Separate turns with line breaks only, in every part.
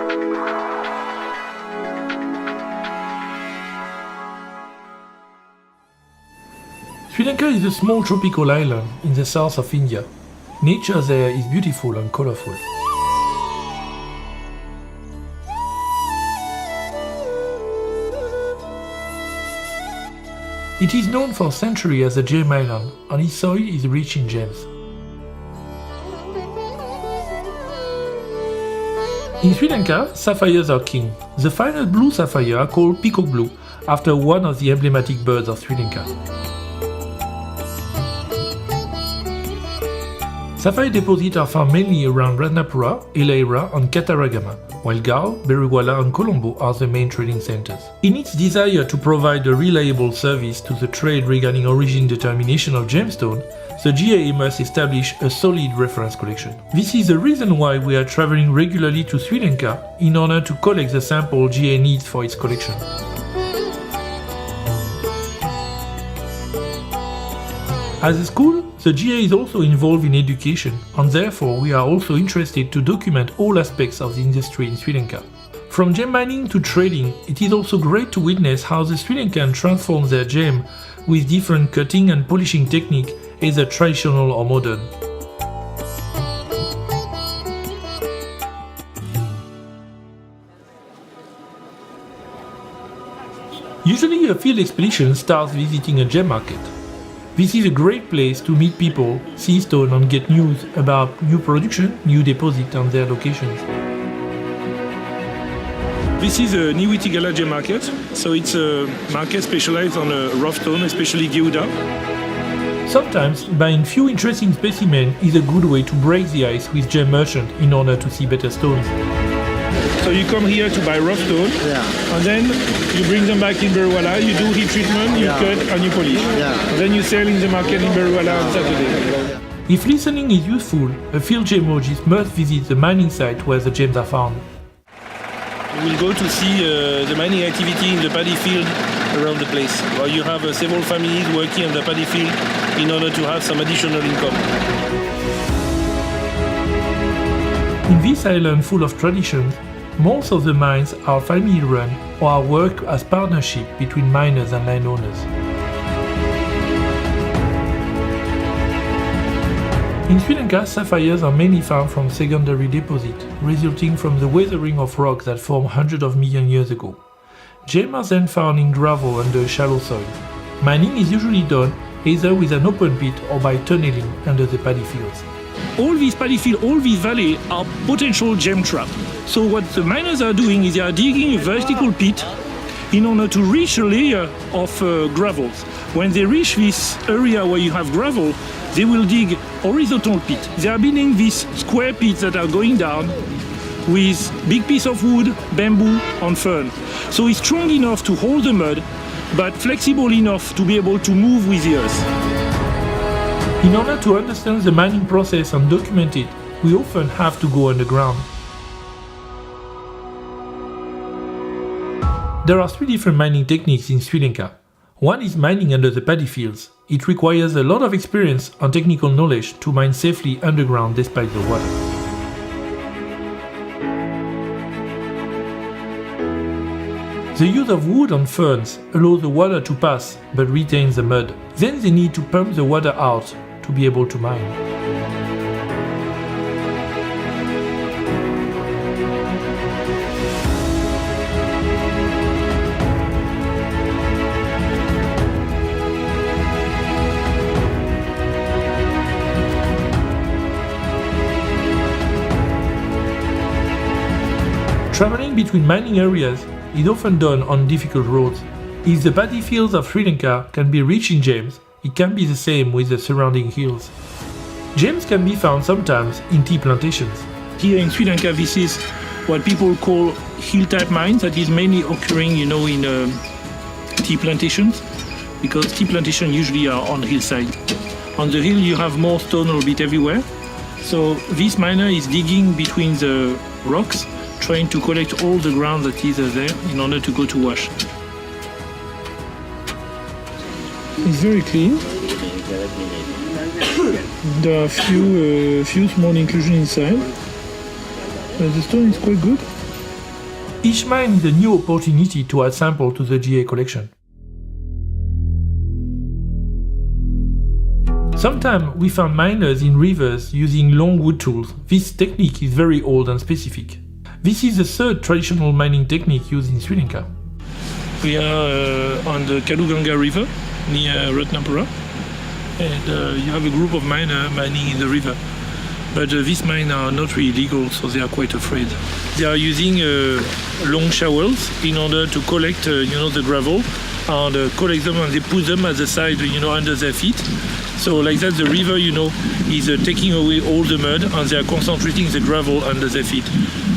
Sri Lanka is a small tropical island in the south of India. Nature there is beautiful and colorful. It is known for centuries as a gem island, and its soil is rich in gems. In Sri Lanka, sapphires are king. The finest blue sapphire are called peacock blue, after one of the emblematic birds of Sri Lanka. Sapphire deposits are found mainly around Ratnapura, Elaira and Kataragama, while Gao, Beruwala and Colombo are the main trading centers. In its desire to provide a reliable service to the trade regarding origin determination of gemstone, the GIA must establish a solid reference collection. This is the reason why we are traveling regularly to Sri Lanka in order to collect the sample GIA needs for its collection. As a school, the GIA is also involved in education, and therefore we are also interested to document all aspects of the industry in Sri Lanka. From gem mining to trading, it is also great to witness how the Sri Lankans transform their gem with different cutting and polishing technique, either traditional or modern. Usually a field expedition starts visiting a gem market. This is a great place to meet people, see stone and get news about new production, new deposits and their locations.
This is a Niwitigala gem market, so it's a market specialized on rough stone, especially Gouda.
Sometimes buying few interesting specimens is a good way to break the ice with gem merchants in order to see better stones.
So you come here to buy rough stone, and then you bring them back in Beruwala, you do heat treatment, you cut and you polish. And then you sell in the market in Beruwala on Saturday.
If listening is useful, a field gemologist must visit the mining site where the gems are found.
You will go to see the mining activity in the paddy field around the place, where you have several families working on the paddy field in order to have some additional income.
In this island full of traditions, most of the mines are family-run or are worked as partnership between miners and landowners. In Sri Lanka, sapphires are mainly found from secondary deposits, resulting from the weathering of rocks that formed hundreds of million years ago. Gems are then found in gravel under shallow soil. Mining is usually done either with an open pit or by tunneling under the paddy fields.
All these paddy fields, all these valleys are potential gem traps. So what the miners are doing is they are digging a vertical pit in order to reach a layer of gravel. When they reach this area where you have gravel, they will dig horizontal pit. They are building these square pits that are going down with big piece of wood, bamboo and fern. So it's strong enough to hold the mud, but flexible enough to be able to move with the earth.
In order to understand the mining process and document it, we often have to go underground. There are 3 different mining techniques in Sri Lanka. One is mining under the paddy fields. It requires a lot of experience and technical knowledge to mine safely underground despite the water. The use of wood and ferns allows the water to pass but retains the mud. Then they need to pump the water out to be able to mine. Traveling between mining areas is often done on difficult roads. If the paddy fields of Sri Lanka can be rich in gems, it can be the same with the surrounding hills. Gems can be found sometimes in tea plantations.
Here in Sri Lanka, this is what people call hill-type mines, that is mainly occurring, in tea plantations, because tea plantations usually are on hillside. On the hill, you have more stone a little bit everywhere. So this miner is digging between the rocks, trying to collect all the ground that is there in order to go to wash. It's very clean. There are a few small inclusions inside. The stone is quite good.
Each mine is a new opportunity to add sample to the GA collection. Sometimes we found miners in rivers using long wood tools. This technique is very old and specific. This is the third traditional mining technique used in Sri Lanka.
We are on the Kaluganga River near Ratnapura, and you have a group of miners mining in the river. But these mines are not really legal, so they are quite afraid. They are using long shovels in order to collect, the gravel, and collect them and they put them at the side, under their feet. So like that, the river, is taking away all the mud, and they are concentrating the gravel under their feet.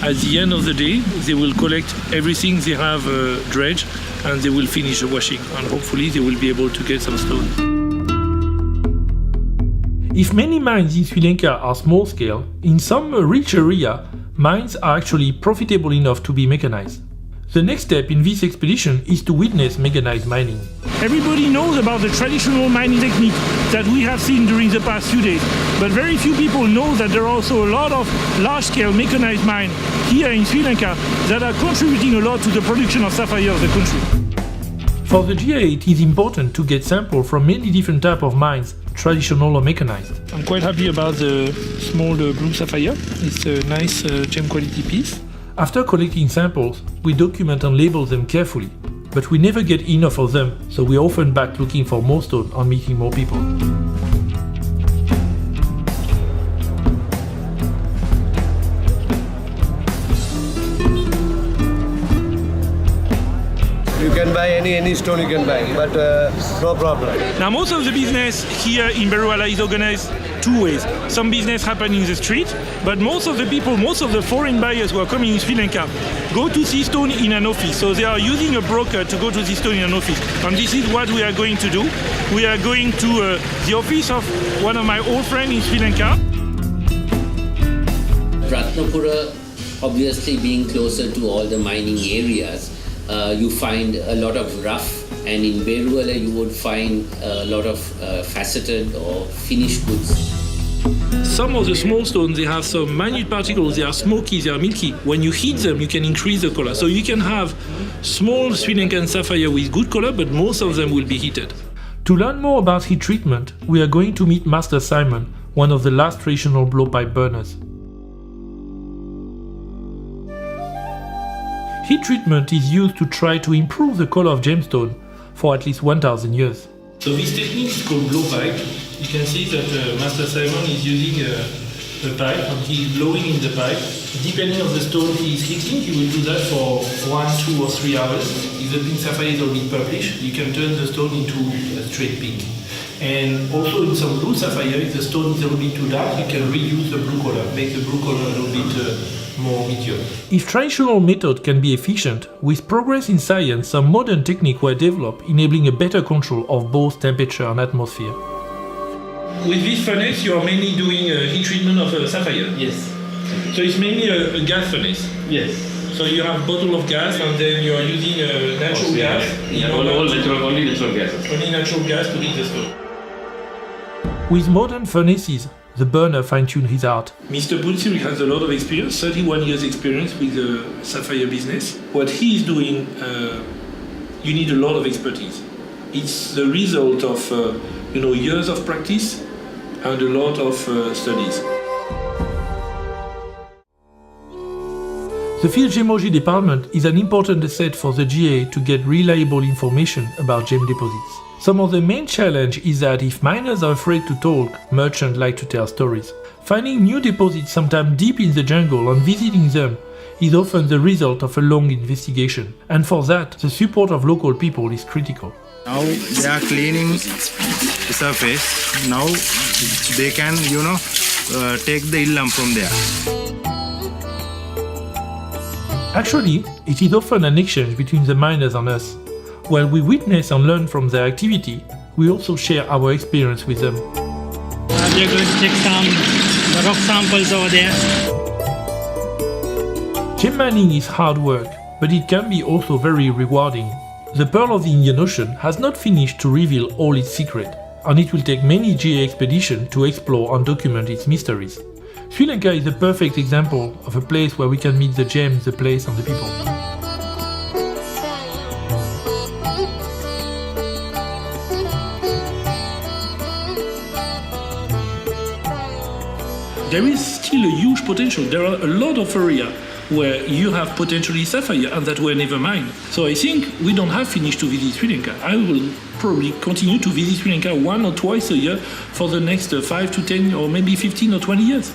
At the end of the day, they will collect everything they have dredged, and they will finish the washing, and hopefully they will be able to get some stone.
If many mines in Sri Lanka are small scale, in some rich area, mines are actually profitable enough to be mechanized. The next step in this expedition is to witness mechanized mining.
Everybody knows about the traditional mining technique that we have seen during the past few days, but very few people know that there are also a lot of large-scale mechanized mines here in Sri Lanka that are contributing a lot to the production of sapphire of the country.
For the GA, it is important to get samples from many different types of mines, traditional or mechanized.
I'm quite happy about the small blue sapphire. It's a nice gem quality piece.
After collecting samples, we document and label them carefully, but we never get enough of them, so we're often back looking for more stone and meeting more people.
You can buy any stone you can buy, but no problem.
Now most of the business here in Beruala is organized two ways. Some business happen in the street, but most of the people, most of the foreign buyers who are coming in Sri Lanka go to see stone in an office. So they are using a broker to go to see stone in an office. And this is what we are going to do. We are going to the office of one of my old friends in Sri Lanka.
Ratnapura, obviously being closer to all the mining areas, you find a lot of rough, and in Beruala you would find a lot of faceted or finished goods.
Some of the small stones, they have some minute particles, they are smoky, they are milky. When you heat them, you can increase the color. So you can have small Sri Lankan sapphire with good color, but most of them will be heated.
To learn more about heat treatment, we are going to meet Master Simon, one of the last traditional blowpipe burners. Heat treatment is used to try to improve the color of gemstone for at least 1,000 years.
So this technique is called blowpipe. You can see that Master Simon is using a pipe and he is blowing in the pipe. Depending on the stone he is heating, he will do that for 1, 2 or 3 hours. If the pink sapphire is already purplish, you can turn the stone into a straight pink. And also in some blue sapphire, if the stone is a little bit too dark, you can reuse the blue color, make the blue color a little bit more medium.
If traditional method can be efficient, with progress in science, some modern techniques were developed enabling a better control of both temperature and atmosphere.
With this furnace, you are mainly doing heat treatment of sapphire?
Yes.
So it's mainly a gas furnace?
Yes.
So you have a bottle of gas and then you are using natural gas?
Yeah, only natural gases.
Only natural gas to heat the stone.
With modern furnaces, the burner fine-tuned his art.
Mr. Bunsiri has a lot of experience, 31 years experience with the sapphire business. What he is doing, you need a lot of expertise. It's the result of years of practice and a lot of studies.
The field gemology department is an important asset for the GA to get reliable information about gem deposits. Some of the main challenge is that if miners are afraid to talk, merchants like to tell stories. Finding new deposits sometimes deep in the jungle and visiting them is often the result of a long investigation, and for that, the support of local people is critical.
Now they are cleaning the surface. Now they can, take the illam from there.
Actually, it is often an exchange between the miners and us. While we witness and learn from their activity, we also share our experience with them.
We are going to take some rock samples over there.
Gem mining is hard work, but it can be also very rewarding. The Pearl of the Indian Ocean has not finished to reveal all its secrets, and it will take many GA expeditions to explore and document its mysteries. Sri Lanka is a perfect example of a place where we can meet the gems, the place and the people.
there is still a huge potential. There are a lot of areas where you have potentially sapphire and that were never mined. So I think we don't have finished to visit Sri Lanka. I will probably continue to visit Sri Lanka 1 or twice a year for the next 5 to 10 or maybe 15 or 20 years.